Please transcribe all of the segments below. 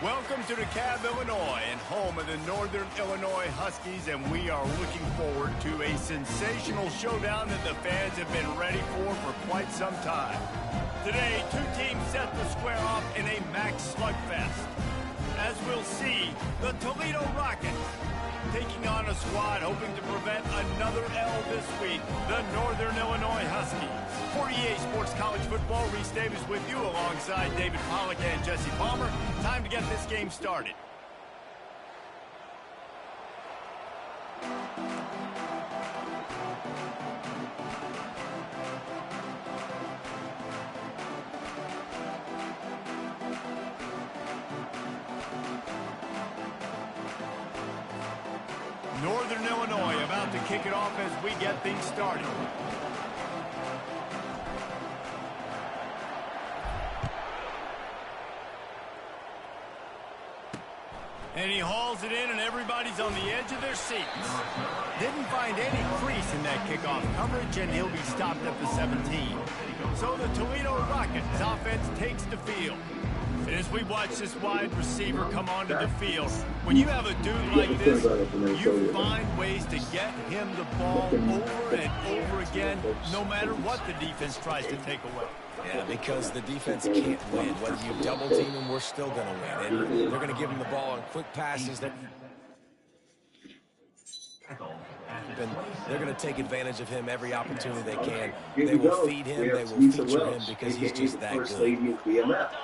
Welcome to DeKalb, Illinois, and home of the Northern Illinois Huskies, and we are looking forward to a sensational showdown that the fans have been ready for quite some time. Today, two teams set to square off in a max slugfest. As we'll see, the Toledo Rockets taking on a squad hoping to prevent another L this week, the Northern Illinois Huskies. For EA Sports College Football, Reese Davis with you alongside David Pollack and Jesse Palmer. Time to get this game started. Northern Illinois about to kick it off as we get things started. And he hauls it in, and everybody's on the edge of their seats. Didn't find any crease in that kickoff coverage, and he'll be stopped at the 17. So the Toledo Rockets offense takes the field. And as we watch this wide receiver come onto the field, when you have a dude like this, you find ways to get him the ball over and over again, no matter what the defense tries to take away. Yeah, because the defense can't win. Whether you double team him, we're still going to win. And they're going to give him the ball on quick passes. They're going to take advantage of him every opportunity they can. They will feed him. They will feature him because he's just that good.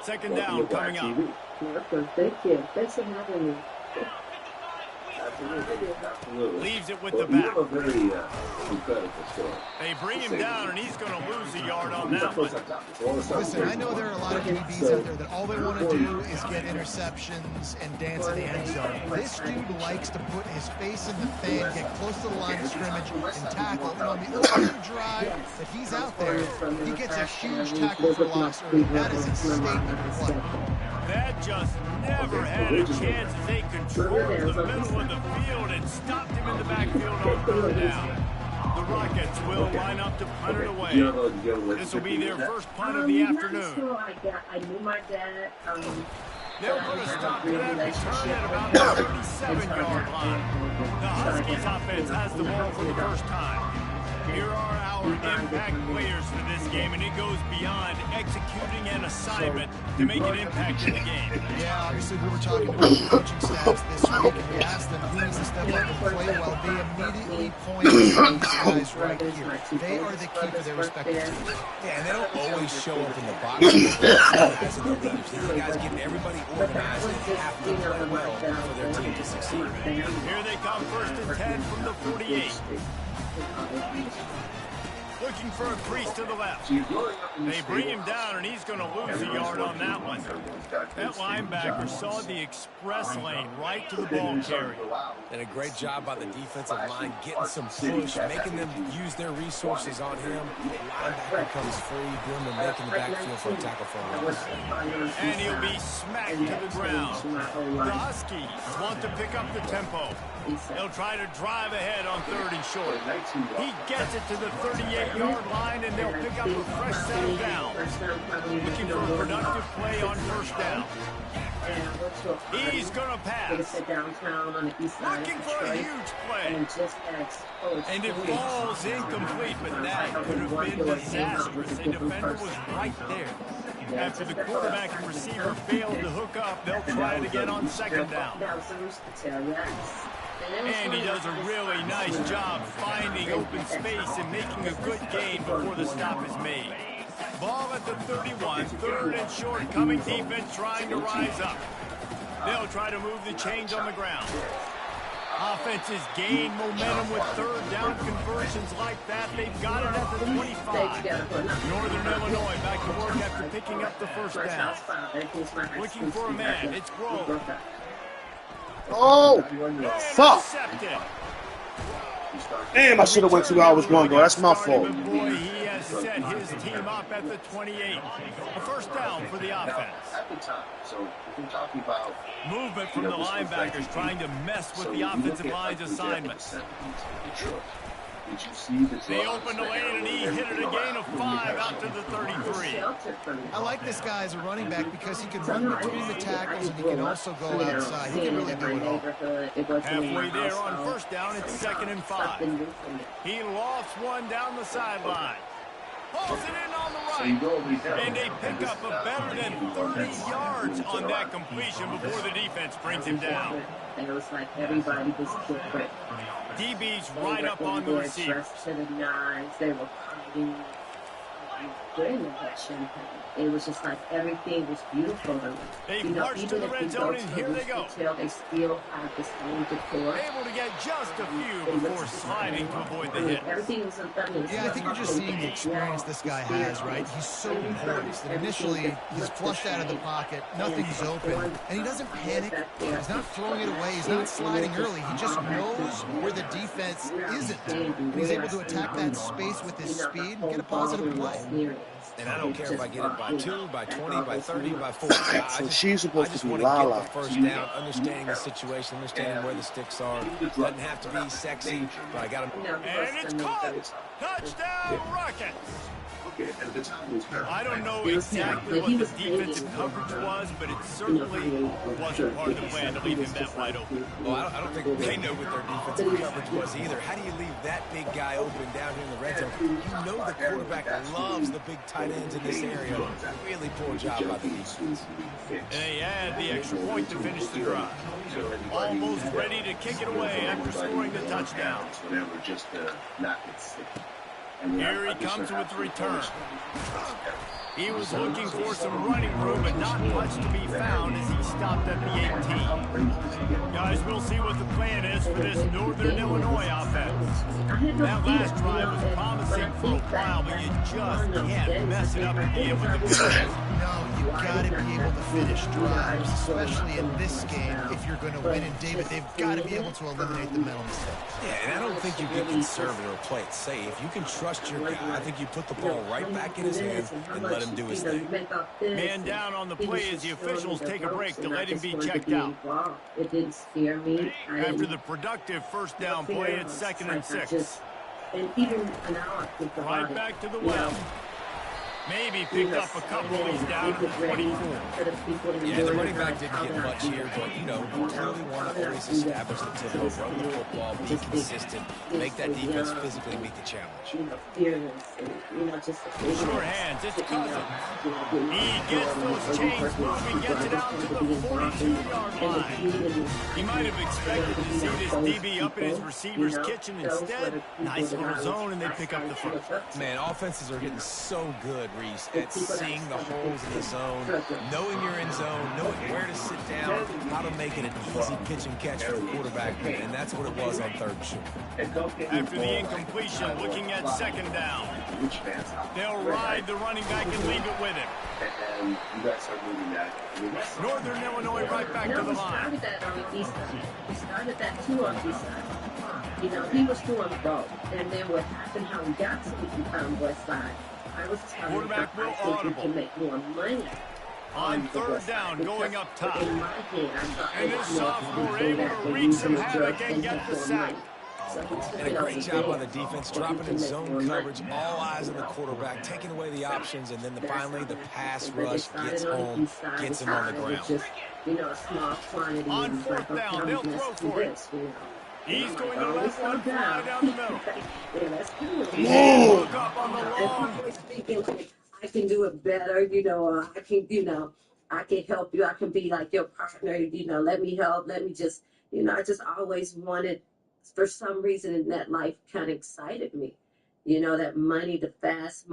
Second down coming up. Thank you. Thanks for having me. Absolutely. Leaves it with the back. They bring him down, and he's going to lose a yard on that one. Listen, I know there are a lot of DBs out there that all they want to do is get interceptions and dance in the end zone. This dude likes to put his face in the fan, get close to the line of scrimmage, and tackle. And on the opening drive that he's out there, he gets a huge tackle for loss early. That is a statement play. That just never had a chance as they controlled the middle of the field and stopped him in the backfield on third down. The Rockets will line up to punt it away. This will be their first punt of the afternoon. I knew my dad. They'll put a stop to that return at about the 37-yard line. The Huskies offense has the ball for the first time. Here are our impact players for this game, and it goes beyond executing an assignment to make an impact in the game. Yeah, obviously we were talking about the coaching staffs this week, and we asked them who needs to step up and play well. They immediately pointed to these guys right here. They are the key for their respective teams. Yeah, and they don't always show up in the box. Guys in the league. These guys get everybody organized and have to play well for their team to succeed. Here they come, first and 10 from the 48. Looking for a crease to the left. They bring him down, and he's going to lose a yard on that one. That linebacker saw the express lane right to the ball carrier. And a great job by the defensive line getting some push, making them use their resources on him. The linebacker comes free, doing the making the backfield for a tackle for a loss. And he'll be smacked to the ground. The Huskies want to pick up the tempo. They'll try to drive ahead on third and short. He gets it to the 38-yard line, and they'll pick up a fresh set of downs. Looking for a productive play on first down. He's going to pass. Looking for a huge play. And it falls incomplete, but that could have been disastrous. A defender was right there. After the quarterback and receiver failed to hook up, they'll try it again on second down. And he does a really nice job finding open space and making a good gain before the stop is made. Ball at the 31, third and short, coming defense trying to rise up. They'll try to move the chains on the ground. Offenses gain momentum with third down conversions like that. They've got it at the 25. Northern Illinois back to work after picking up the first down. Looking for a man. It's Grove. Oh, fuck. Intercepted. Damn, I should have went 2 hours longer. That's my fault. But boy, he has set his team up at the 28. A first down for the offense. Movement from the linebackers trying to mess with the offensive line's assignments. They opened the lane and he hit it a gain of 5 out to the 33. I like this guy as a running back because he can run between the tackles and he can also go outside. He can really do it all. Halfway there on first down, it's 2nd and 5. He lofts one down the sideline. Pulls it in on the right. And a pickup of better than 30 yards on that completion before the defense brings him down. And it was like everybody was different. DB's right up on the receiver. Dressed to the nines. They were partying. During that champagne, it was just like everything was beautiful. They marched to the red zone, and here they go. They still have the same decor. Able to get just a few before sliding to avoid the hit. Everything was Yeah, I think you're just seeing the experience this guy has, right? He's so poised that initially he's flushed out of the pocket, nothing's open, and he doesn't panic. He's not throwing it away. He's not sliding early. He just knows where the defense isn't. And he's able to attack that space with his speed and get a positive play. And I don't care if I get it by 2, by 20, by 30, by 40. So she's supposed to be want to get Lala. the first down, understanding the situation, understanding where the sticks are. Doesn't have to be sexy, but I got to. And it's caught. Touchdown, Rockets. I don't know exactly what the defensive coverage was, but it certainly wasn't part of the plan to leave him that wide open. Well, I don't think they know what their defensive coverage was either. How do you leave that big guy open down here in the red zone? You know the quarterback loves the big tight ends in this area. Really poor job by the defense. And they add the extra point to finish the drive. Almost ready to kick it away after scoring the touchdown. Here he comes with the return. He was looking for some running room, but not much to be found as he stopped at the 18. Guys, we'll see what the plan is for this Northern Illinois offense. That last drive was promising for a while, but you just can't mess it up again with the finish. No, you got to be able to finish drives, especially in this game. If you're going to win, and David, they've got to be able to eliminate the mental mistakes. Yeah, and I don't think you get conservative or play it safe. You can trust your guy. I think you put the ball right back in his hands and let him do his thing. Man down on the play as the officials take a break to let him be checked out. It didn't scare me. After the productive first down play, it's 2nd and 6. And even an hour, Right back to the well. Maybe picked up a couple of these down at the 24. Yeah, the running back didn't get much here, but, you know, you clearly want to always establish the tempo, run the football, be consistent, make that defense physically meet the challenge. Short hands, it's Cousins. He gets those chains moving, gets it out to the 42-yard line. He might have expected to see this DB up in his receiver's kitchen. Instead, nice little zone, and they pick up the first. Man, offenses are getting so good, Reese, at seeing the holes in the zone, knowing you're in zone, knowing where to sit down, how to make it an easy pitch and catch for the quarterback, and that's what it was on 3rd and short. After the incompletion, looking at 2nd down. They'll ride the running back and leave it with him. Northern Illinois right back to the line. He started that too on the east side. You know, he was doing both. And then what happened, how he got to the west side, I was telling him Quarterback I will think audible. he can make more money. On 3rd down, going up top. In my head, I thought And this sophomore able to wreak some havoc and get the sack. And a great job by the defense, dropping in zone coverage, all eyes on the quarterback, taking away the options, and then finally the pass rush gets home, gets him on the ground. You know, a small quantity. On 4th down, they'll throw for it. He's going to let one fly down the middle. Yeah, that's good. Look up on the long. Thinking like, I can do it better, you know, I can, you know, I can help you. I can be like your partner, you know, let me help. Let me just, you know, I just always wanted, for some reason in that life kind of excited me. You know, that money, the fast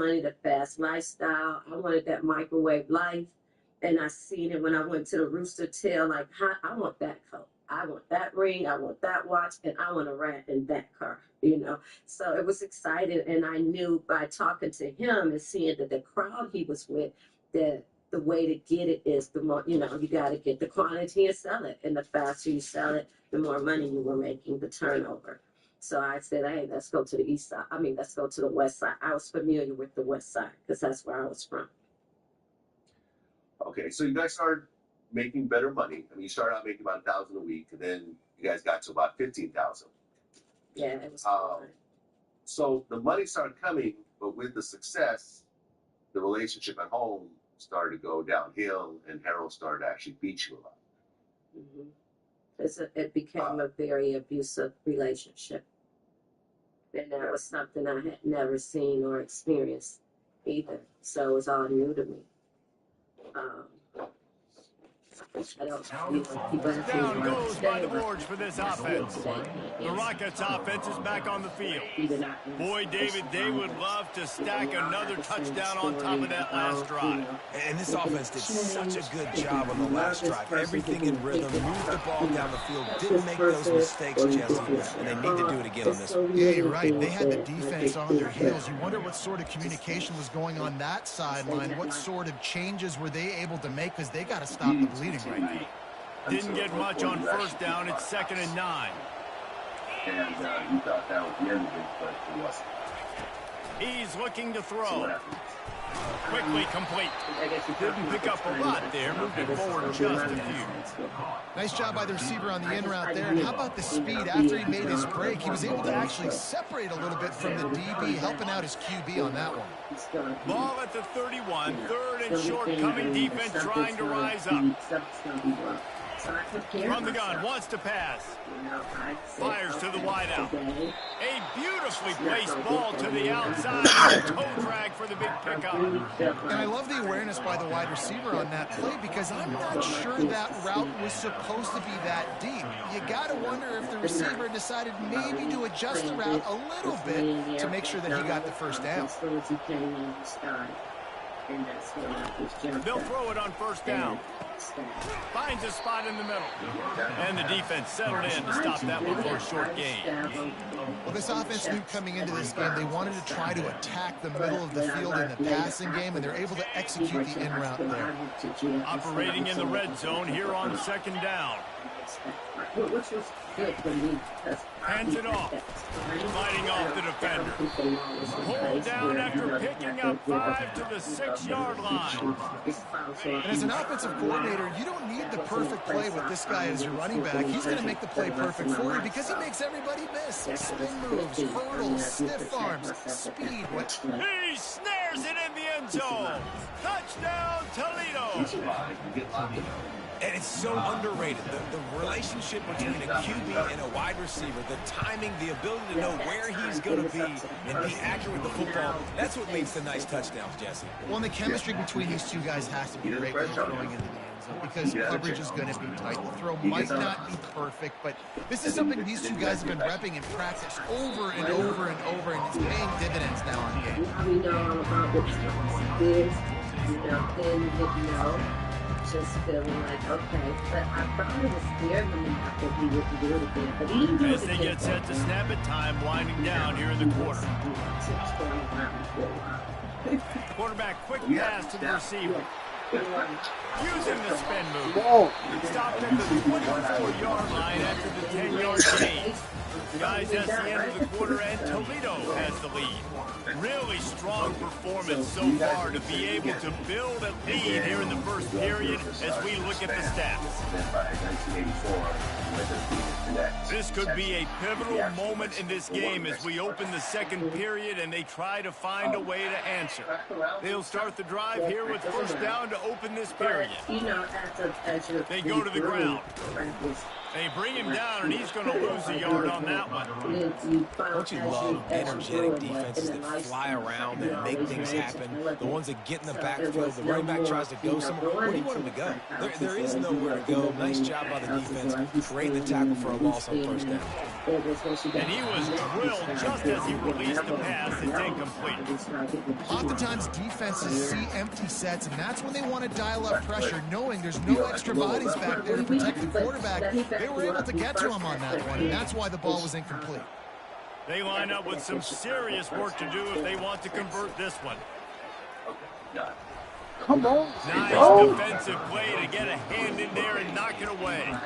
lifestyle. I wanted that microwave life. And I seen it when I went to the Rooster Tail, like, I want that coat. I want that ring, I want that watch, and I want a rat in that car, you know. So it was exciting, and I knew by talking to him and seeing that the crowd he was with, that the way to get it is the more, you know, you got to get the quantity and sell it. And the faster you sell it, the more money you were making, the turnover. So I said, hey, let's go to the east side. I mean, let's go to the west side. I was familiar with the west side because that's where I was from. Okay, so you guys started making better money. I mean, you started out making about $1,000 a week, and then you guys got to about 15,000. Yeah, it was hard. So the money started coming, but with the success, the relationship at home started to go downhill, and Harold started to actually beat you a lot. Mm-hmm. It became a very abusive relationship. And that was something I had never seen or experienced either. So it was all new to me. Down goes by the boards for this offense. The Rockets offense is back on the field. Boy, David, they would love to stack another touchdown on top of that last drive. And this offense did such a good job on the last drive. Everything in rhythm, moved the ball down the field, didn't make those mistakes, Jesse, and they need to do it again on this one. Yeah, you're right. They had the defense on their heels. You wonder what sort of communication was going on that sideline. What sort of changes were they able to make, because they got to stop the bleeding right now. Didn't get much on first down. It's 2nd and 9. And you thought that was the end of it, but it wasn't. He's looking to throw. Quickly complete. Didn't pick up a lot there, moving forward just a few. Nice job by the receiver on the in route there. And how about the speed? After he made his break, he was able to actually separate a little bit from the DB, helping out his QB on that one. Ball at the 31, 3rd and short, coming defense trying to rise up. From the gun, wants to pass. Fires to the wideout. A beautifully placed ball to the outside. Toe drag for the big pickup. And I love the awareness by the wide receiver on that play, because I'm not sure that route was supposed to be that deep. You got to wonder if the receiver decided maybe to adjust the route a little bit to make sure that he got the first down. They'll throw it on first down. Finds a spot in the middle. And the defense settled in to stop that one for a short gain. Well, this offense knew coming into this game they wanted to try to attack the middle of the field in the passing game, and they're able to execute the in route there. Operating in the red zone here on 2nd down. Which was good for me. Hands it off. Fighting off the defender. Pulled down after picking up 5 to the 6-yard line. And as an offensive coordinator, you don't need the perfect play with this guy as your running back. He's going to make the play perfect for you because he makes everybody miss. Spin moves, hurdles, stiff arms, speed. He snares it in the end zone. Touchdown, Toledo. And it's so underrated. The relationship between a QB and a wide receiver, the timing, the ability to know where he's going to be and be accurate with the football, that's what leads to nice touchdowns, Jesse. Well, and the chemistry between these two guys has to be great when throwing into the end zone, because coverage is going to be tight. The throw might not be perfect, but this is something these two guys have been repping in practice over and over and over, and it's paying dividends now on the game. We know all about what is, just feeling like, okay, but I probably was scared when he that he would do it again. But he didn't do it as they get set to snap it, time winding down here in the quarter. Quarterback, quick pass to the receiver. Using the spin move. Stopped at the 24-yard line after the 10-yard gain. Guys, that's the end of the quarter, and Toledo has the lead. Really strong performance so far to be able to build a lead here in the first period as we look at the stats. This could be a pivotal moment in this game as we open the second period and they try to find a way to answer. They'll start the drive here with first down to open this period. They go to the ground. They bring him down, and he's going to lose a yard on that one. Don't you love energetic defenses that fly around and make things happen? The ones that get in the backfield, the running back tries to go somewhere. Where do you want him to go? There is nowhere to go. Nice job by the defense, creating the tackle for a loss on first down. And he was drilled just as he released the pass. It's incomplete. Oftentimes, defenses see empty sets, and that's when they want to dial up pressure, knowing there's no extra bodies back there to protect the quarterback. they were able to get to him on that one, and that's why the ball was incomplete. They line up with some serious work to do if they want to convert this one. Come on. Nice defensive play to get a hand in there and knock it away.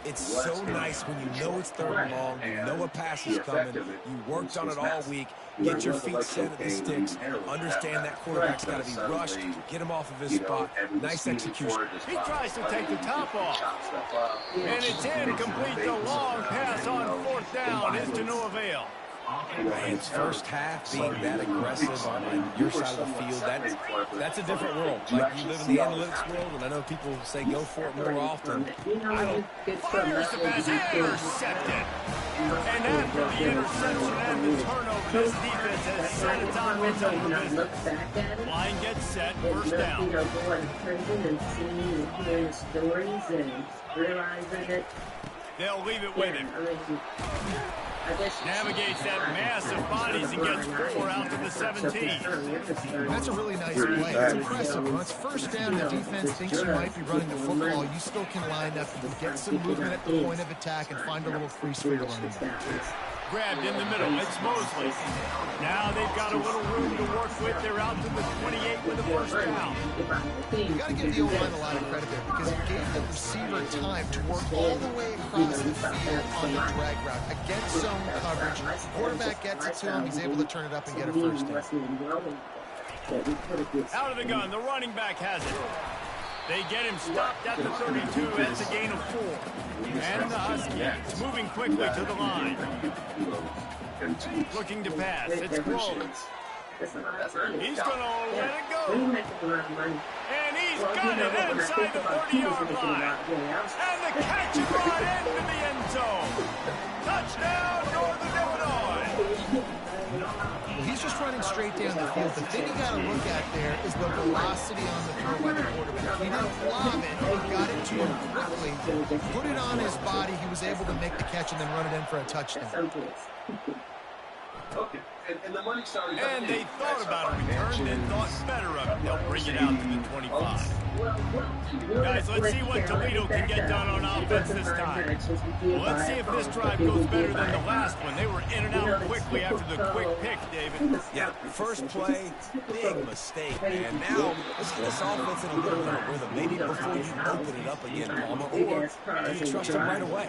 It's so nice when you know it's third and long, you know a pass is coming, you worked on it all week, get your feet set at the sticks, understand that quarterback's got to be rushed, get him off of his spot. Nice execution. He tries to take the top off. And it's incomplete. The long pass on fourth down is to no avail. And first half being that aggressive on your side of the field, that's a different world. Like, you live in the analytics world, and I know people say go for it more often. I don't. Fires the pass, intercepted. And after the interception and the turnover, this defense has set its offense up for business. Line gets set, first down. Going to prison and seeing and hearing stories and realizing it. They'll leave it with him. Navigates that mass of bodies and gets 4 out to the 17. That's a really nice play. It's impressive. When it's first down and the defense thinks you might be running the football, you still can line up. You can get some movement at the point of attack and find a little crease for your running back. Grabbed in the middle. It's Mosley. Now they've got a little room to work with. They're out to the 28 with a first down. You got to give the O-line a lot of credit there because it gave the receiver time to work all the way across the field on the drag route against zone coverage. Quarterback gets it to him. He's able to turn it up and get a first down. Out of the gun. The running back has it. They get him stopped at the 32. That's a gain of 4. And the Huskies moving quickly to the line. Looking to pass. It's close. He's going to let it go. And he's got it inside the 30-yard line. And the catch is brought into the end zone. Touchdown, Northern Illinois. He's just running straight down the field. The thing you got to look at there is the velocity on the throw by the quarterback. He didn't lob it, he got it to him quickly, put it on his body. He was able to make the catch and then run it in for a touchdown. Okay. And the money started. And they thought about a return, then thought better of it. They'll bring it out to the 25. Guys, let's see what Toledo can get done on offense this time. Well, let's see if this drive goes better than the last one. They were in and out quickly after the quick pick, David. Yeah, first play, big mistake, man. Now, let's get this offense in a little bit of rhythm. Maybe before you open it up again, Palmer, or do you trust him right away?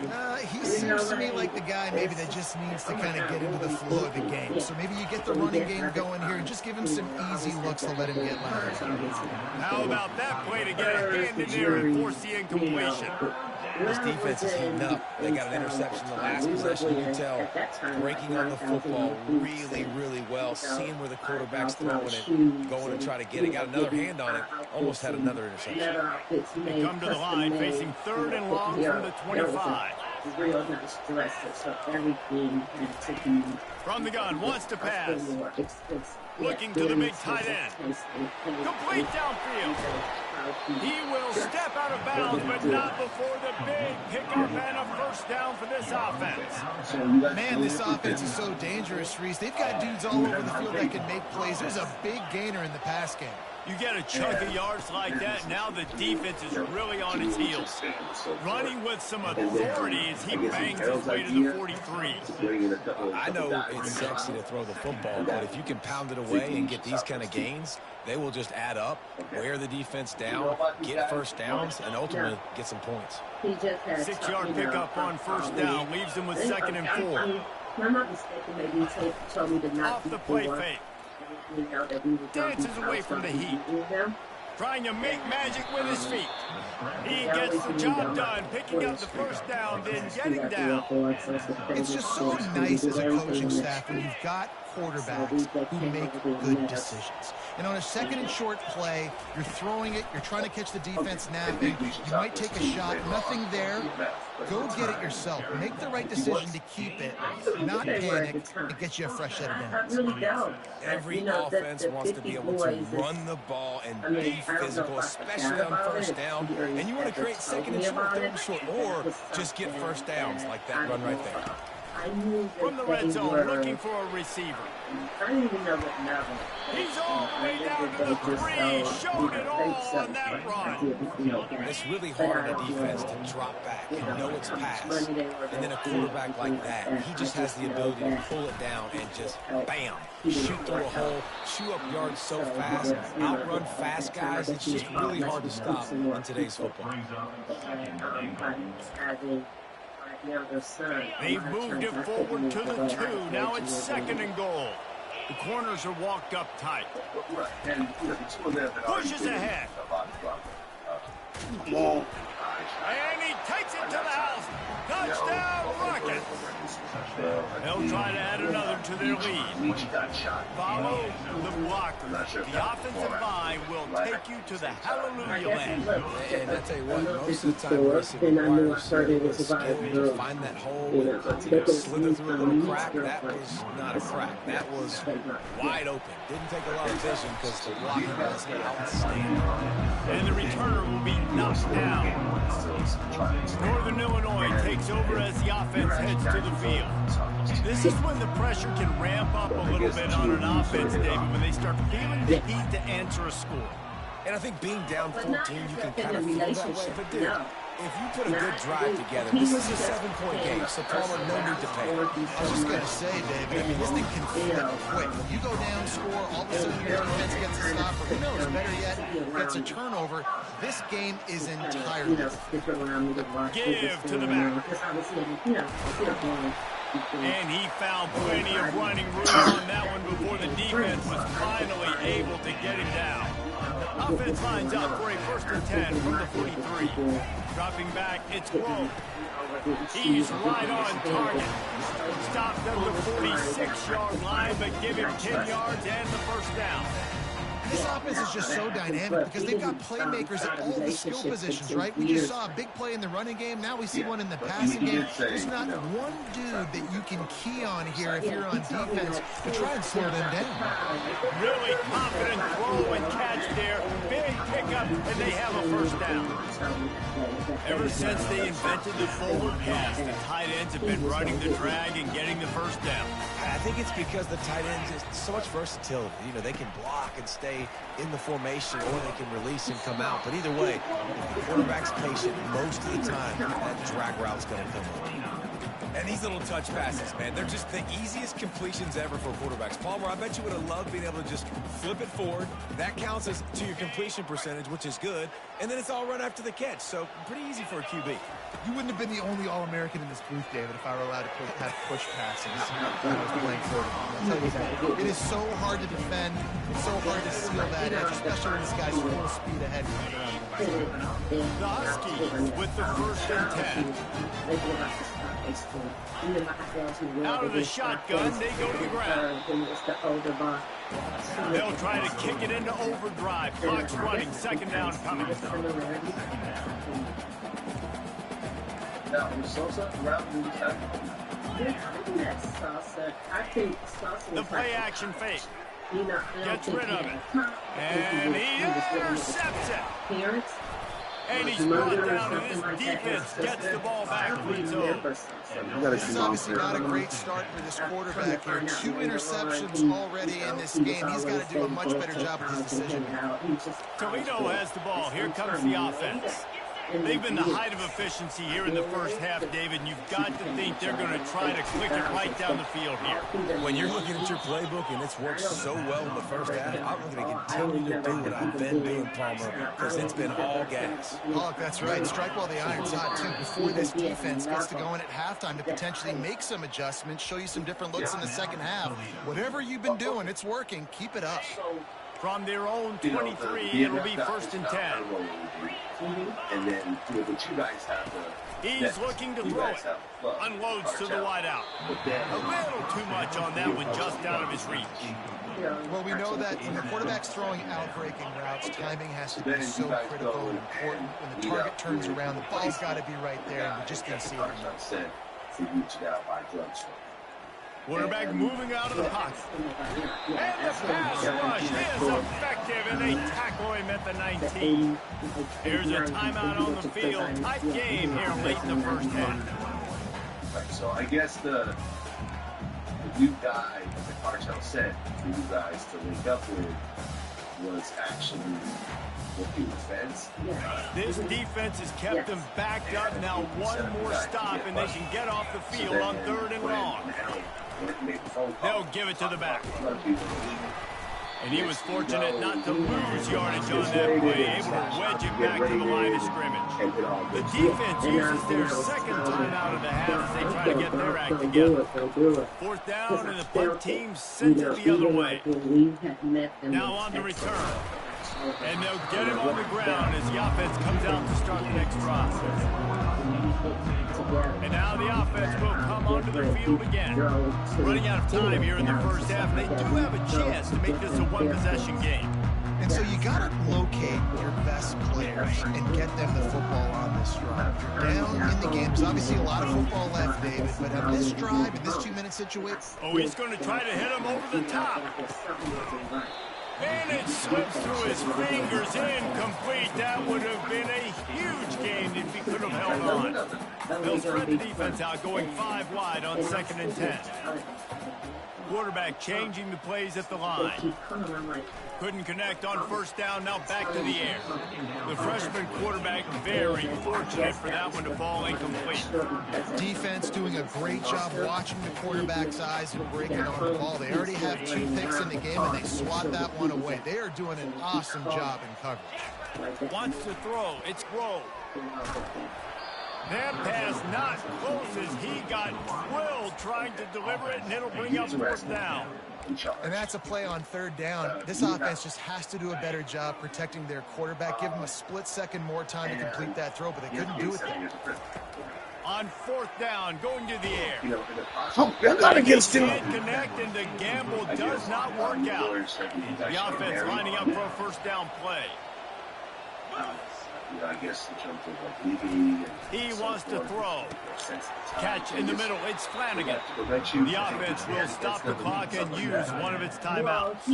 He seems to me like the guy maybe that just needs to kind of get into the flow of the game. So maybe you get the running game going here and just give him some easy looks to let him get loud. How about that play to get a hand in there and force the incompletion? This defense is heating up. They got an interception the last possession. You can tell breaking on the football really, really well, seeing where the quarterback's throwing it, going to try to get it. Got another hand on it, almost had another interception. They come to the line facing 3rd and long from the 25. From the gun, wants to pass. Looking to the big tight end. Complete downfield. He will step out of bounds, but not before the big pickup and a first down for this offense. Man, this offense is so dangerous, Reese. They've got dudes all over the field that can make plays. There's a big gainer in the pass game. You get a chunk of yards like that, now the defense is really on its heels. Running with some authority as he bangs his way to the 43. I know it's sexy to throw the football, but if you can pound it away and get these kind of gains, they will just add up, wear the defense down, get first downs, and ultimately get some points. 6-yard pickup on first down leaves him with 2nd and 4. I'm not mistaken, maybe he told me to not off the play fake. Dances away from the heat. Trying to make magic with his feet. He gets the job done, picking up the first down, then getting down. It's just so nice as a coaching staff when you've got quarterbacks who make good decisions. And on a 2nd and short play, you're throwing it, you're trying to catch the defense napping, you might take a shot, nothing there. Go get it yourself. Make the right decision to keep it, not panic, and get you a fresh set of downs. Every offense wants to be able to run the ball and be physical, especially on first down. And you want to create 2nd and short, 3rd and short, or just get first downs like that run right there. From the red zone, looking for a receiver. I didn't even know what level. He's all the way down to the 3. Showed it all on that run. It's really hard on a defense to drop back and know it's pass. And then a quarterback like that, he just has the ability to pull it down and just, bam, shoot through a hole, shoot up yards so fast, outrun fast guys. It's just really hard to stop in today's football. They've moved it forward to the 2. Now it's 2nd and goal. The corners are walked up tight. Pushes ahead. And he takes it to the house. Touchdown, Rockets. They'll try to add another to their lead. Follow the blocker. The offensive line will take you to the hallelujah land. And I tell you what, most of the time, wide receiver find that hole, slither through a little crack. That was not a crack. That was wide open. Didn't take a lot of vision because the blocking was outstanding. And the returner will be knocked down. Northern Illinois takes over as the offense heads to the field. This is when the pressure can ramp up a little bit on an offense, David, when they start feeling the heat to answer a score. And I think being down 14, you can kind of feel that way. But, dude, if you put a good drive together, this is a 7-point game, so Palmer, no need to pay. I was just going to say, David, I mean, this thing can flip quick. When you go down, score, all of a sudden your defense gets a stop, or who knows, better yet, gets a turnover. This game is entirely different. Give to the back. And he found plenty of running room on that one before the defense was finally able to get him down. Offense lines up for a 1st and 10 from the 43. Dropping back, it's Grove. He's right on target. Stopped at the 46-yard line, but give him 10 yards and the 1st down. This offense is just so dynamic because they've got playmakers at all the skill positions, right? We just saw a big play in the running game. Now we see one in the passing game. There's not one dude that you can key on here if you're on defense to try and slow them down. Really confident throw and catch there. Big pickup, and they have a 1st down. Ever since they invented the forward pass, the tight ends have been running the drag and getting the 1st down. I think it's because the tight ends is so much versatility. You know, they can block and stay in the formation, or they can release and come out. But either way, if the quarterback's patient, most of the time, that drag route's going to come up. And these little touch passes, man, they're just the easiest completions ever for quarterbacks. Palmer, I bet you would have loved being able to just flip it forward. That counts as to your completion percentage, which is good. And then it's all run after the catch. So pretty easy for a QB. You wouldn't have been the only All-American in this booth, David, if I were allowed to have push passes when I was playing quarterback. It is so hard to defend. It's so hard to seal that edge, especially when this guy's full speed ahead coming around. The Huskies with the 1st and 10. Out of the shotgun, they go to the ground. They'll try to kick it into overdrive. Clock's running, 2nd down coming. Now, is Sosa around the attack? The play action fake. Gets rid of it. And he intercepts it. And he's brought down, and his defense gets the ball back on its own. This is obviously not a great start for this quarterback here. 2 interceptions already in this game. He's got to do a much better job with his decision. Toledo has the ball. Here comes the offense. They've been the height of efficiency here in the 1st half, David, and you've got to think they're going to try to click it right down the field here. When you're looking at your playbook and it's worked so well in the 1st half, I'm going to continue to do what I've been doing, Palmer, because it's been all gas. Oh, that's right. Strike while the iron's hot, too, before this defense gets to going at halftime to potentially make some adjustments, show you some different looks in the 2nd half. Whatever you've been doing, it's working. Keep it up. From their own 23, it'll be 1st and 10. And then, but you guys have the... He's looking to throw it. Unloads to the wideout. A little too much on that one, just out of his reach. Well, we know that when the quarterback's throwing out-breaking routes, timing has to be so critical and important. When the target turns around, the ball's got to be right there, and we just didn't see it. Quarterback moving out of the pocket. And the pass rush is effective, and they tackle him at the 19. Here's a timeout on the field. Tight game here late in the 1st half. Right, so I guess the new guy that the cartel sent for you guys to link up with was actually looking defense. This defense has kept them backed up. Now one more stop, and they can get off the field on 3rd and long. They'll give it to the back. And he was fortunate not to lose yardage on that play, able to wedge it back to the line of scrimmage. The defense uses their second time out of the half as they try to get their act together. 4th down, and the punt team sends it the other way. Now on the return. And they'll get him on the ground as the offense comes out to start the next drive. And now the offense will come onto the field again. Running out of time here in the first half. They do have a chance to make this a one-possession game. And so you got to locate your best players and get them the football on this drive. You're down in the game. There's obviously a lot of football left, David, but on this drive, in this 2-minute situation. Oh, he's going to try to hit him over the top. And it slips through his fingers, incomplete. That would have been a huge gain if he could have held on. They'll spread the defense out, going 5 wide on 2nd and 10. Quarterback changing the plays at the line. Couldn't connect on 1st down, now back to the air. The freshman quarterback very fortunate for that one to fall incomplete. Defense doing a great job watching the quarterback's eyes and breaking on the ball. They already have 2 picks in the game, and they swat that one away. They are doing an awesome job in coverage. Wants to throw. It's Grove. That pass not close as he got drilled trying to deliver it, and it'll bring up 4th down. And that's a play on 3rd down. This offense just has to do a better job protecting their quarterback. Give them a split second more time to complete that throw, but they couldn't do it there. On 4th down, going to the air. Oh, I'm not against him. Can't connect, and the gamble does not work out. The offense lining up for a 1st down play. I guess in terms of like leaving. He wants to throw. Catch in the middle. It's Flanagan. The offense will stop the clock and use one of its timeouts.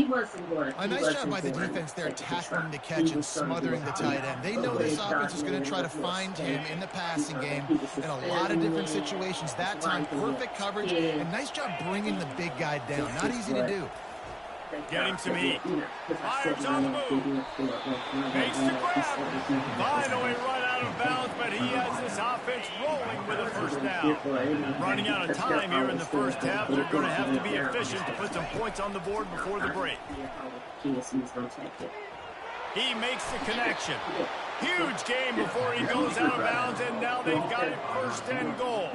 A nice job by the defense there, tackling the catch and smothering the tight end. They know this offense is going to try to find him in the passing game in a lot of different situations. That time, perfect coverage, and nice job bringing the big guy down. Not easy to do. Getting some heat. Fires on the move. Makes the grab. Finally run out of bounds, but he has this offense rolling with a 1st down. Running out of time here in the first half. They're going to have to be efficient to put some points on the board before the break. He makes the connection. Huge game before he goes out of bounds, and now they've got it 1st and goal.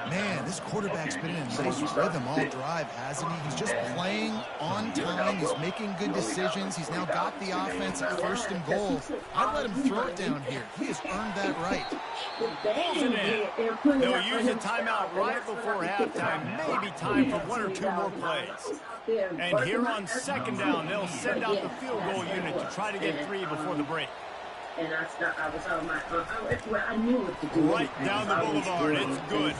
Man, this quarterback's been in a nice rhythm all drive, hasn't he? He's just playing on time. He's making good decisions. He's now got the offense at 1st and goal. I'd let him throw it down here. He has earned that right. Pulls it in. They'll use a timeout right before halftime. Maybe time for 1 or 2 more plays. And here on 2nd down, they'll send out the field goal unit to try to get 3 before the break. And I was on my I knew what to do. Right down the boulevard. It's good.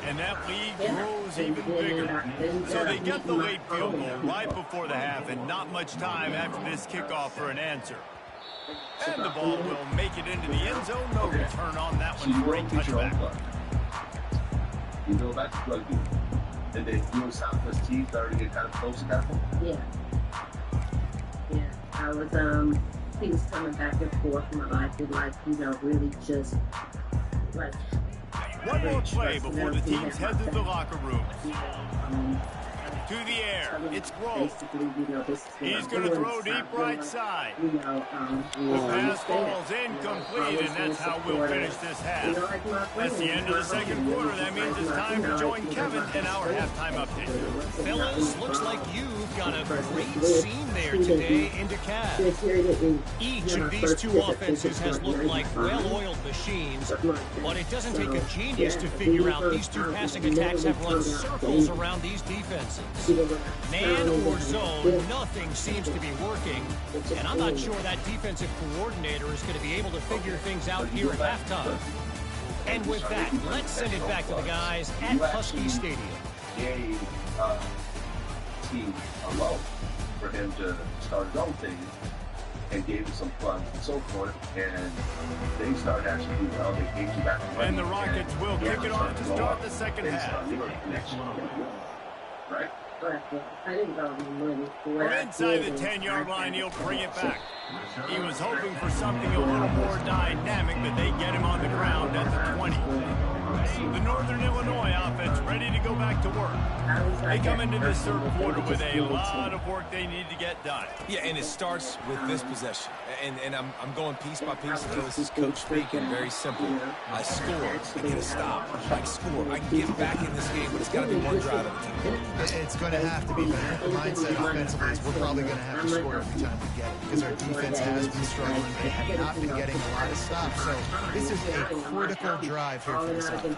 And that lead grows even bigger. So they get the late field goal right before the half, and not much time after this kickoff for an answer. And the ball will make it into the end zone. No return on that one for a touchback. You go back to rugby, and then you and Southwest teams started to get kind of close at that point. Yeah. I was he was coming back and forth in my life, and really just like. One more play before the teams head to the locker room. To the air, it's Grove. He's going to throw deep right side. The pass falls incomplete, and that's how we'll finish this half. That's the end of the 2nd quarter. That means it's time to join Kevin in our halftime update. Fellas, looks like you've got a great scene there today in DeKalb. Each of these 2 offenses has looked like well-oiled machines, but it doesn't take a genius to figure out these 2 passing attacks have run circles around these defenses. Man or zone, nothing seems to be working, and I'm not sure that defensive coordinator is going to be able to figure things out here at halftime. And with that, let's send it back to the guys at Husky Stadium. Gave team alone for him to start his own thing and gave him some fun and so forth, and they started actually doing well. They gave you back the money. And the Rockets will kick it off to start the 2nd half. right? But I didn't go money. From inside the 10-yard line, he'll bring it back. He was hoping for something a little more dynamic, but they get him on the ground at the 20. The Northern Illinois offense ready to go back to work. They come into this third quarter with a lot of work they need to get done. Yeah, and it starts with this possession. And I'm going piece by piece until this is coach speaking. Very simple. I score, I get a stop. I score, I can get back in this game, but it's got to be one drive at a time. It's going to have to be, but the mindset offensively is we're probably going to have to score every time we get it because our defense has been struggling. They have not been getting a lot of stops. So this is a critical drive here for this offense.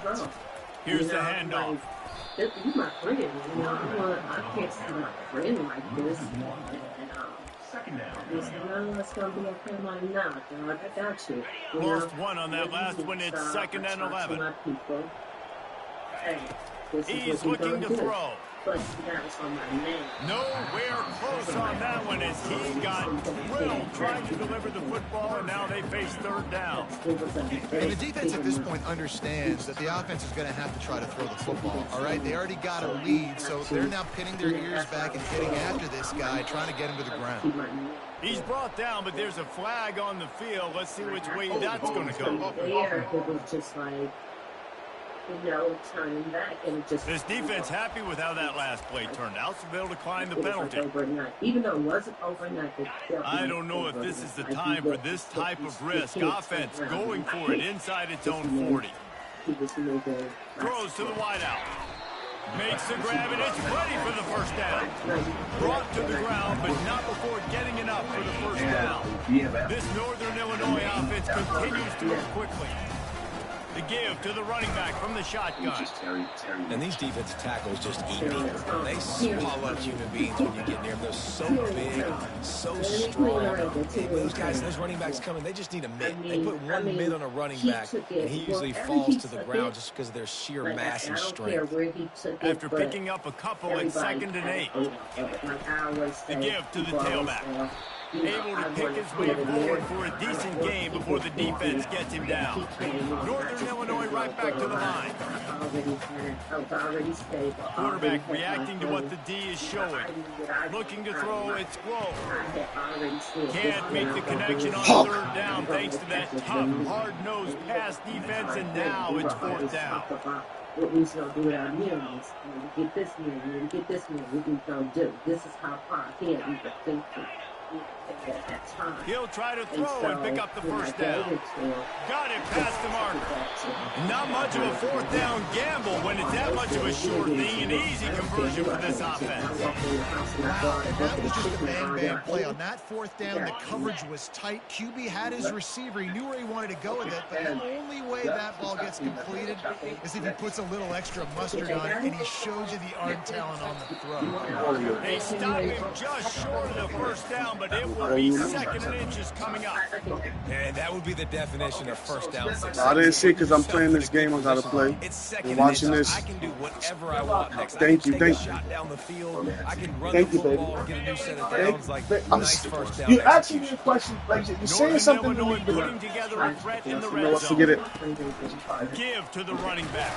Here's the handoff. You're my friend, you know. I can't see my friend like this. Second down. He said, no, it's going to be okay. I'm like, nah, dog, I got you. Lost one on that last one. It's 2nd and 11. He's looking to throw. But that was on my name. Nowhere close on that one as he got drilled trying to deliver the football, and now they face 3rd down. And the defense at this point understands that the offense is going to have to try to throw the football, all right? They already got a lead, so they're now pinning their ears back and getting after this guy, trying to get him to the ground. He's brought down, but there's a flag on the field. Let's see which way that's going to go. There, it was just like, you know, turning back, and it just... This defense happy with how that last play turned out, so they'll decline the penalty. Even though it wasn't overnight, I don't know if this is the time for this type of risk. Offense going for it inside its own 40. Throws to the wideout. Makes the grab, and it's ready for the first down. Brought to the ground, but not before getting enough for the first down. This Northern Illinois offense continues to move quickly. The give to the running back from the shotgun. And these defensive tackles just eat people. They swallow up human beings when you get near them. They're so big, so strong. Those guys, those running backs coming, they just need a mid. They put one mid on a running back, and he usually falls to the ground just because of their sheer mass and strength. After picking up a couple at 2nd and 8. The give to the tailback. Able to pick his way forward for a decent game before the defense gets him down. Northern Illinois right back to the line. Quarterback reacting to what the D is showing. Looking to throw, it's slow. Can't make the connection on 3rd down thanks to that tough, hard-nosed pass defense, and now it's 4th down. What we going to do with our millions. We get this million, we get this million, we can do. This is how far ahead we can think. He'll try to throw and pick up the first down. Got it past the marker. Not much of a 4th down gamble when it's that much of a short thing. An easy conversion for this offense. Wow, and that was just a bang-bang play. On that 4th down, the coverage was tight. QB had his receiver. He knew where he wanted to go with it, but the only way that ball gets completed is if he puts a little extra mustard on it, and he shows you the arm talent on the throw. They stop him just short of the first down, but it will be 2nd and inches coming up. And that would be the definition of first down success. I didn't see because I'm playing this game I gotta play. I'm watching this. I can do whatever I want next. Thank you, thank you. Shot down the field. I can run Thank the you, baby. football, get a new set of downs, like nice first down. You asking me a question, like you're saying Northern something to Illinois me. putting together a threat in the red No, zone. forget it. Give to the running back.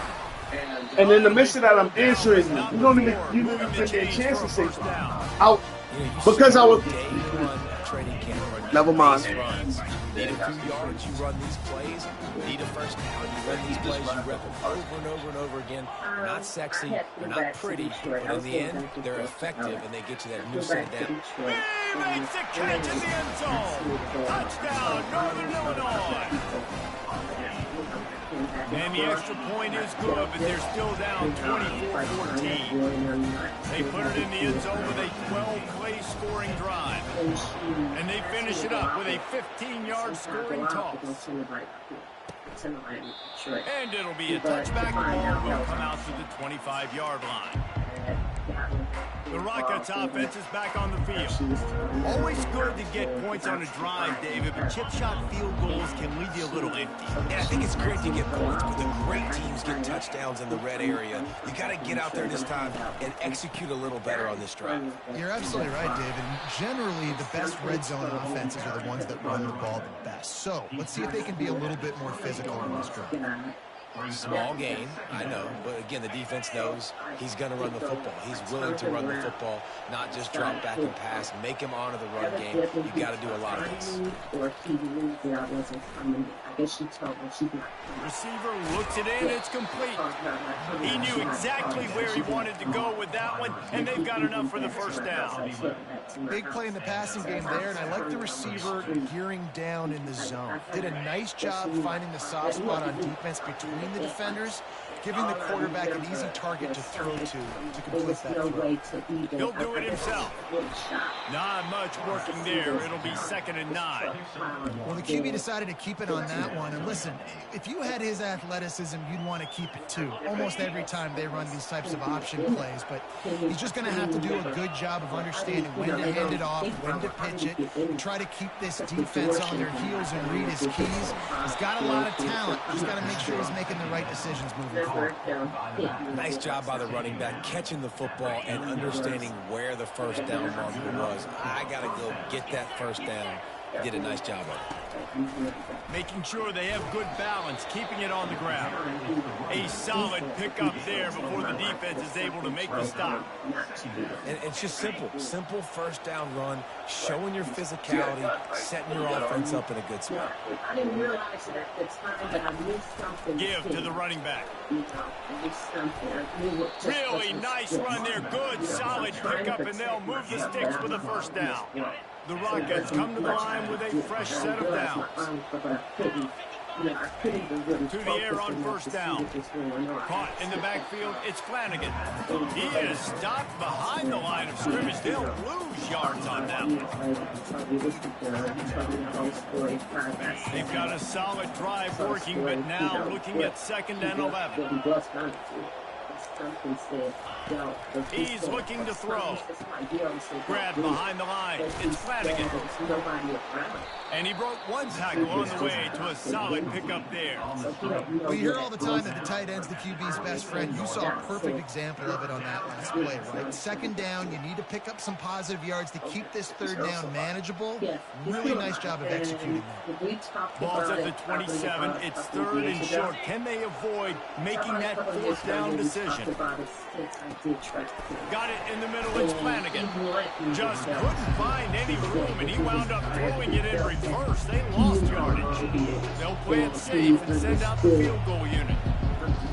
And in the midst of that, I'm answering you. You don't even give me a chance to say something. Out because I was. Never mind. Need a few yards, you run these plays. Need a first down, you run these plays. You rep them over and over and over again. Not sexy, they're not pretty, but in the end, they're effective, and they get you that new set down. He makes a catch in the end zone. Touchdown, Northern Illinois. And the extra point is good, but they're still down 24-14. They put it in the end zone with a 12-play scoring drive. And they finish it up with a 15-yard scoring toss. And it'll be a touchback. Ball will come out to the 25-yard line. The Rockets offense is back on the field. Always good to get points on a drive, David, but chip shot field goals can leave you a little empty. Yeah, I think it's great to get points, but the great teams get touchdowns in the red area. You got to get out there this time and execute a little better on this drive. You're absolutely right, David. Generally, the best red zone offenses are the ones that run the ball the best. So let's see if they can be a little bit more physical on this drive. Small gain, I know, but again, the defense knows he's going to run the football. He's willing to run the football, not just drop back and pass, make him honor the run game. You got to do a lot of this. Receiver looks it in, it's complete. He knew exactly where he wanted to go with that one, and they've got enough for the first down. Big play in the passing game there, and I like the receiver gearing down in the zone. Did a nice job finding the soft spot on defense between the defenders, giving the quarterback an easy target to throw to complete that throw. He'll do it himself. Not much working there. It'll be 2nd and 9. Well, the QB decided to keep it on that one. And listen, if you had his athleticism, you'd want to keep it too. Almost every time they run these types of option plays. But he's just going to have to do a good job of understanding when to hand it off, when to pitch it, and try to keep this defense on their heels and read his keys. He's got a lot of talent. Just got to make sure he's making the right decisions moving forward. Nice job by the running back, catching the football and understanding where the first down marker was. I got to go get that first down. Did a nice job of it. Making sure they have good balance, keeping it on the ground. A solid pickup there before the defense is able to make the stop. And it's just simple first down run, showing your physicality, setting your offense up in a good spot. I didn't realize it at the time, but I knew something. Give to the running back. Really nice run there. Good, solid pickup, and they'll move the sticks with a first down. The Rockets come to the line with a fresh set of downs. To the air on first down. Caught in the backfield, it's Flanagan. He is stopped behind the line of scrimmage. They'll lose yards on that one. They've got a solid drive working, but now looking at 2nd and 11. He's looking to throw. Grab behind the line. It's Flanagan. And he broke one tackle on the way to a solid pickup there. We hear all the time that the tight end's the QB's best friend. You saw a perfect example of it on that last play, right? 2nd down, you need to pick up some positive yards to keep this 3rd down manageable. Really nice job of executing that. Ball's at the 27. It's 3rd and short. Can they avoid making that 4th down decision? Got it in the middle. It's Flanagan. Just couldn't find any room, and he wound up throwing it in reverse. They lost yardage. They'll play it safe and send out the field goal unit.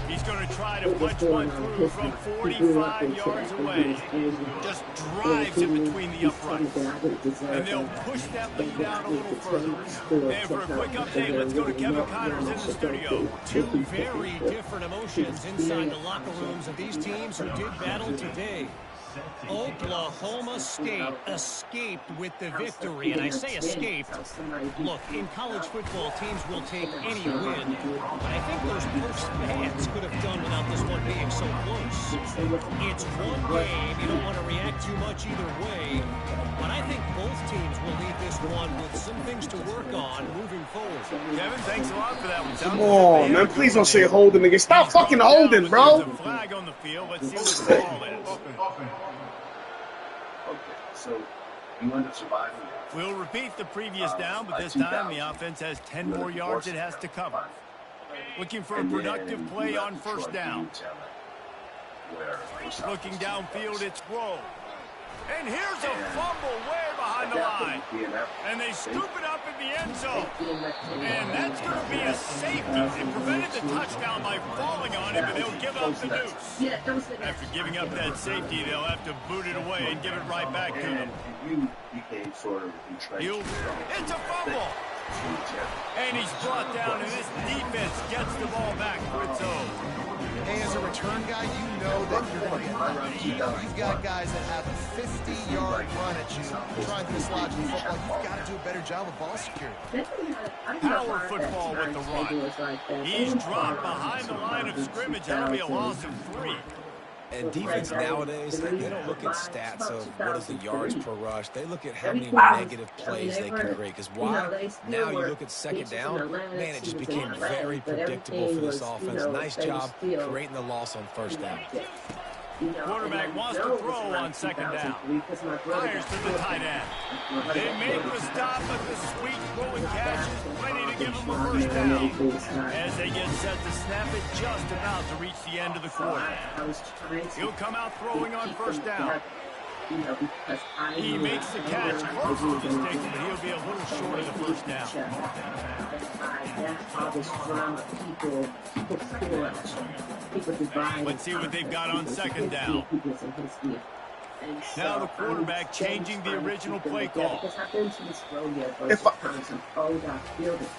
He's going to try to punch one through from 45 yards away. Just drives it between the uprights. And they'll push that lead out a little further. And for a quick update, let's go to Kevin Connors in the studio. Two very different emotions inside the locker rooms of these teams who did battle today. Oklahoma State escaped with the victory, and I say escaped. Look, in college football, teams will take any win, but I think those Buffs fans could have done without this one being so close. It's one game. You don't want to react too much either way, but I think both teams will leave this one with some things to work on moving forward. Kevin, thanks a lot for that one. Come on, man. Please don't say holding again. Stop fucking holding, bro. There's a flag on the field. Let's see what the ball is. So you end up surviving. We'll repeat the previous down, but this time the offense has 10 more yards it has to cover. Looking for a productive play on first down. Looking downfield, it's Grove. And here's a fumble way behind the line. And they scoop it up in the end zone. And that's going to be a safety. They prevented the touchdown by falling on him, and they'll give up the deuce. After giving up that safety, they'll have to boot it away and give it right back to them. It's a fumble. And he's brought down, and this defense gets the ball back for its own. Hey, as a return guy, you know that you're going to get lucky. You've got guys that have a 50-yard run at you trying to dislodge the football. You've got to do a better job of ball security. Power football with the run. He's dropped behind the line of scrimmage. That'll be a loss of 3. And defense nowadays, they don't look at stats of what is the yards per rush. They look at how many negative plays they can create. Because why? Now you look at 2nd down, man, it just became very predictable for this offense. Nice job creating the loss on first down. Quarterback wants to throw on second down. Fires to the tight end. They make the stop, but the sweet throwing catch is plenty to give them a first down. As they get set to snap it, just about to reach the end of the quarter. He'll come out throwing on first down. He makes the catch close to the sticks, but he'll be a little short of the first down. Let's see what they've got on second down. Now the quarterback changing the original play call.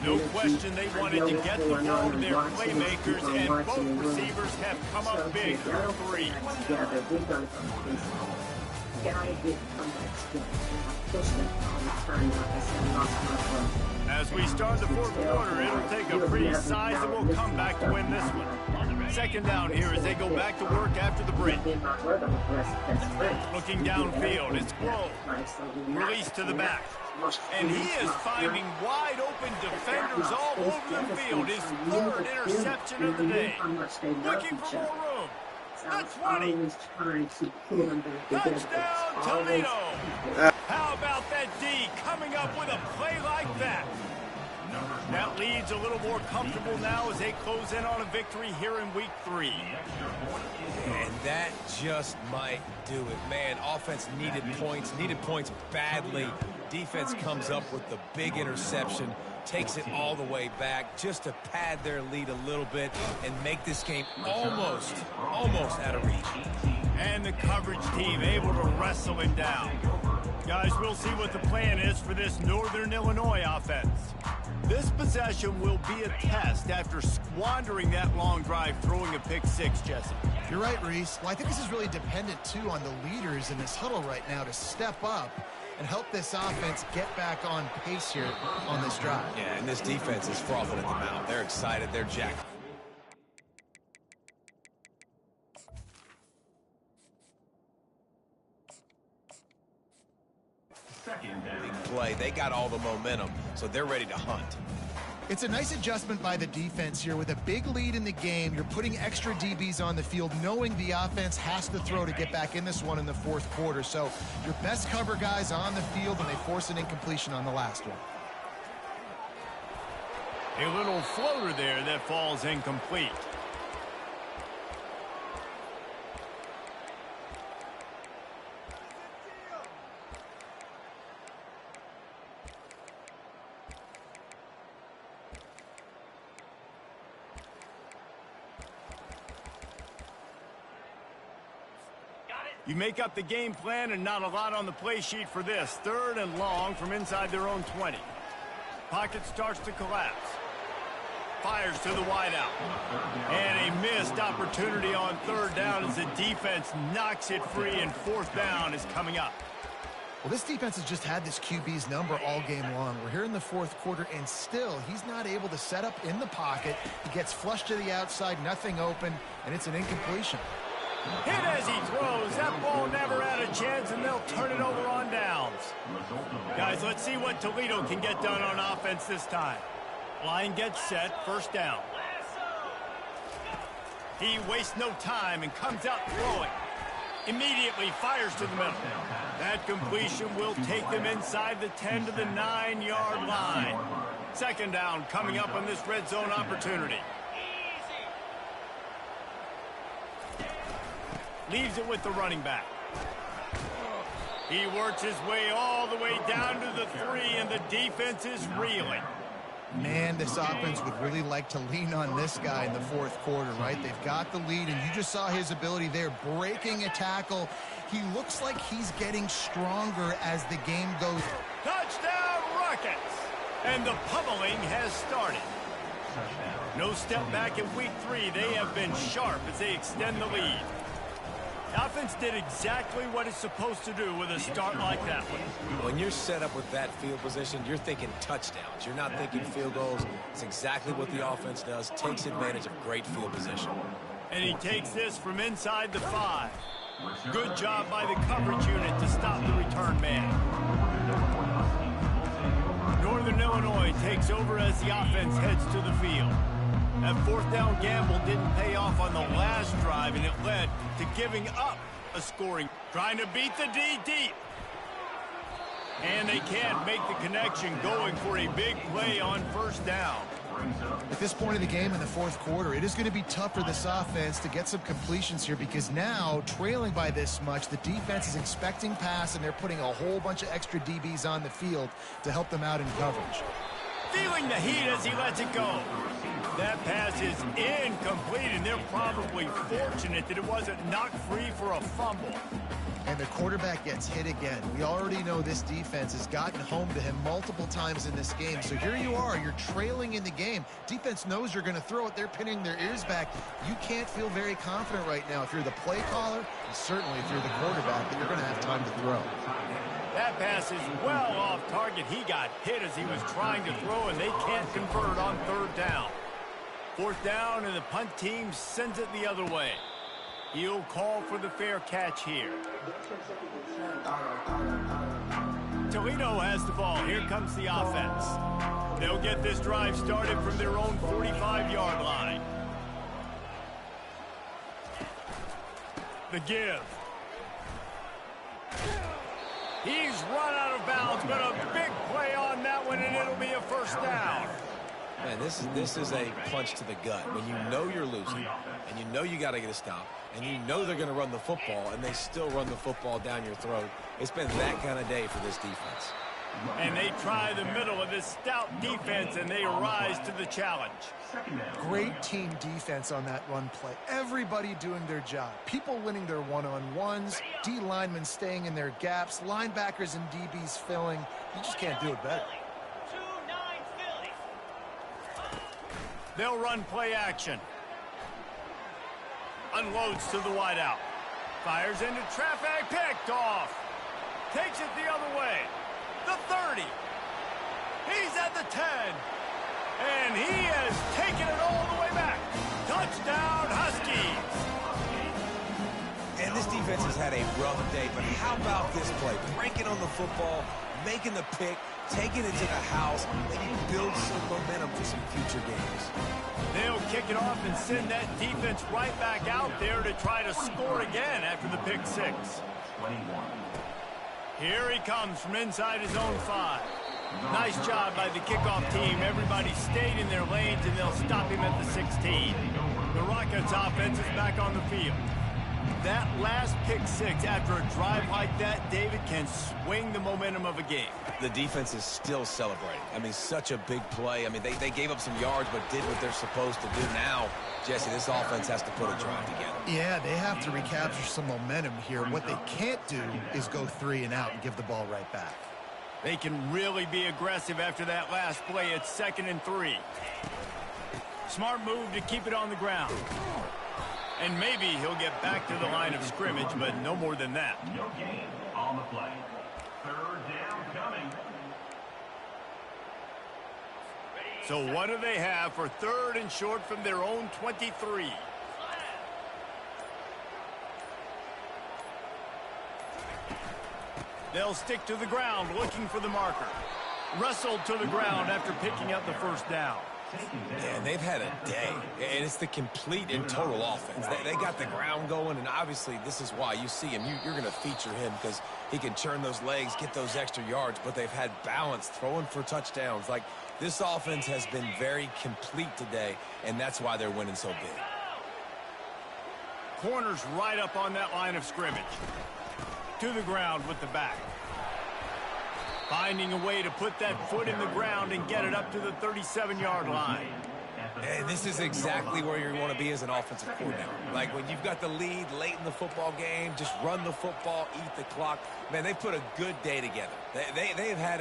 No question they wanted to get the ball to their playmakers, and both receivers have come up big for 3. As we start the fourth quarter, it'll take a pretty sizable comeback to win this one. Second down here as they go back to work after the break. Looking downfield, it's Grove. Release to the back. And he is finding wide open defenders all over the field. His 3rd interception of the day. Looking for more room. The 20. Touchdown, Toledo. How about that D coming up with a play like that? That lead's a little more comfortable now as they close in on a victory here in week 3. And that just might do it. Man, offense needed points badly. Defense comes up with the big interception, takes it all the way back just to pad their lead a little bit and make this game almost out of reach. And the coverage team able to wrestle him down. Guys, we'll see what the plan is for this Northern Illinois offense. This possession will be a test after squandering that long drive, throwing a pick 6, Jesse. You're right, Reese. Well, I think this is really dependent, too, on the leaders in this huddle right now to step up and help this offense get back on pace here on this drive. Yeah, and this defense is frothing at the mouth. They're excited. They're jacked. Big play. They got all the momentum, so they're ready to hunt. It's a nice adjustment by the defense here. With a big lead in the game, you're putting extra DBs on the field, knowing the offense has to throw to get back in this one in the fourth quarter. So your best cover guys on the field, and they force an incompletion on the last one. A little floater there that falls incomplete. You make up the game plan and not a lot on the play sheet for this. 3rd and long from inside their own 20. Pocket starts to collapse. Fires to the wideout. And a missed opportunity on 3rd down as the defense knocks it free, and 4th down is coming up. Well, this defense has just had this QB's number all game long. We're here in the fourth quarter, and still he's not able to set up in the pocket. He gets flushed to the outside, nothing open, and it's an incompletion. Hit as he throws. That ball never had a chance, and they'll turn it over on downs. Guys, let's see what Toledo can get done on offense this time. Line gets set, 1st down. He wastes no time and comes out throwing. Immediately fires to the middle. That completion will take them inside the 10 to the 9-yard line. 2nd down coming up on this red zone opportunity. Leaves it with the running back. He works his way all the way down to the 3, and the defense is reeling. Man, this offense would really like to lean on this guy in the fourth quarter, right? They've got the lead, and you just saw his ability there, breaking a tackle. He looks like he's getting stronger as the game goes. Touchdown, Rockets! And the pummeling has started. No step back in week 3. They have been sharp as they extend the lead. The offense did exactly what it's supposed to do with a start like that one. When you're set up with that field position, you're thinking touchdowns. You're not thinking field goals. It's exactly what the offense does, takes advantage of great field position. And he takes this from inside the 5. Good job by the coverage unit to stop the return man. Northern Illinois takes over as the offense heads to the field. That fourth down gamble didn't pay off on the last drive, and it led to giving up a scoring. Trying to beat the D deep. And they can't make the connection, going for a big play on first down. At this point of the game in the fourth quarter, it is going to be tough for this offense to get some completions here because now, trailing by this much, the defense is expecting pass, and they're putting a whole bunch of extra DBs on the field to help them out in coverage. Feeling the heat as he lets it go. That pass is incomplete, and they're probably fortunate that it wasn't knocked free for a fumble. And the quarterback gets hit again. We already know this defense has gotten home to him multiple times in this game. So here you are, you're trailing in the game. Defense knows you're going to throw it. They're pinning their ears back. You can't feel very confident right now if you're the play caller, and certainly if you're the quarterback, that you're going to have time to throw. That pass is well off target. He got hit as he was trying to throw, and they can't convert on third down. Fourth down, and the punt team sends it the other way. He'll call for the fair catch here. Toledo has the ball. Here comes the offense. They'll get this drive started from their own 45-yard line. The give. He's run out of bounds, but a big play on that one, and it'll be a first down. Man, this is a punch to the gut. When you know you're losing, and you know you got to get a stop, and you know they're going to run the football, and they still run the football down your throat. It's been that kind of day for this defense. And they try the middle of this stout defense, and they rise to the challenge. Great team defense on that run play. Everybody doing their job. People winning their one-on-ones, D linemen staying in their gaps, linebackers and DBs filling. You just can't do it better. They'll run play action. Unloads to the wideout. Fires into traffic. Picked off. Takes it the other way. The 30. He's at the 10. And he has taken it all the way back. Touchdown, Huskies. And this defense has had a rough day, but how about this play? Breaking on the football, making the pick, taking it to the house, maybe build some momentum for some future games. They'll kick it off and send that defense right back out there to try to score again after the pick six. Here he comes from inside his own 5. Nice job by the kickoff team. Everybody stayed in their lanes, and they'll stop him at the 16. The Rockets offense is back on the field. That last pick six after a drive like that, David, can swing the momentum of a game. The defense is still celebrating. I mean, such a big play. I mean, they gave up some yards but did what they're supposed to do. Now, Jesse, this offense has to put a drive together. Yeah, they have to recapture some momentum here. What they can't do is go 3 and out and give the ball right back. They can really be aggressive after that last play. It's 2nd and 3. Smart move to keep it on the ground. And maybe he'll get back to the line of scrimmage, but no more than that. No gain on the play. Third down coming. So what do they have for 3rd and short from their own 23? They'll stick to the ground looking for the marker. Wrestled to the ground after picking up the first down. Yeah, and they've had a day, and it's the complete and total offense. They got the ground going, and obviously this is why you see him. You're going to feature him because he can churn those legs, get those extra yards, but they've had balance, throwing for touchdowns. Like, this offense has been very complete today, and that's why they're winning so big. Corners right up on that line of scrimmage. To the ground with the back. Finding a way to put that foot in the ground and get it up to the 37-yard line. And this is exactly where you want to be as an offensive coordinator. Like, when you've got the lead late in the football game, just run the football, eat the clock. Man, they put a good day together. They've had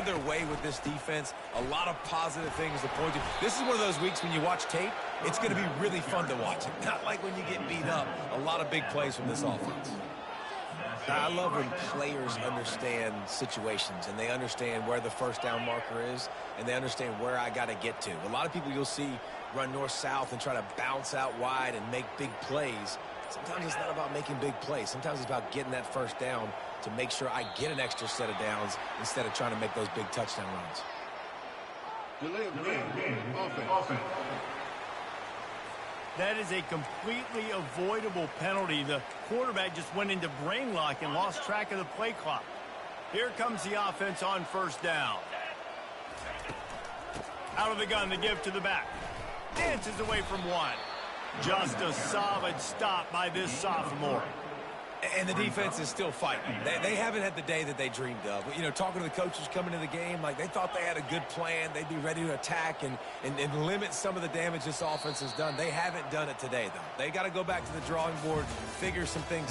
their way with this defense. A lot of positive things to point to. This is one of those weeks when you watch tape, it's going to be really fun to watch it. Not like when you get beat up. A lot of big plays from this offense. I love when players understand situations and they understand where the first down marker is and they understand where I got to get to. A lot of people you'll see run north-south and try to bounce out wide and make big plays. Sometimes it's not about making big plays. Sometimes it's about getting that first down to make sure I get an extra set of downs instead of trying to make those big touchdown runs. Delay of game. Offense. That is a completely avoidable penalty. The quarterback just went into brain lock and lost track of the play clock. Here comes the offense on first down. Out of the gun, the give to the back. Dances away from one. Just a solid stop by this sophomore. And the defense is still fighting. They haven't had the day that they dreamed of. You know, talking to the coaches coming into the game, like they thought they had a good plan. They'd be ready to attack and limit some of the damage this offense has done. They haven't done it today, though. They got to go back to the drawing board, figure some things out.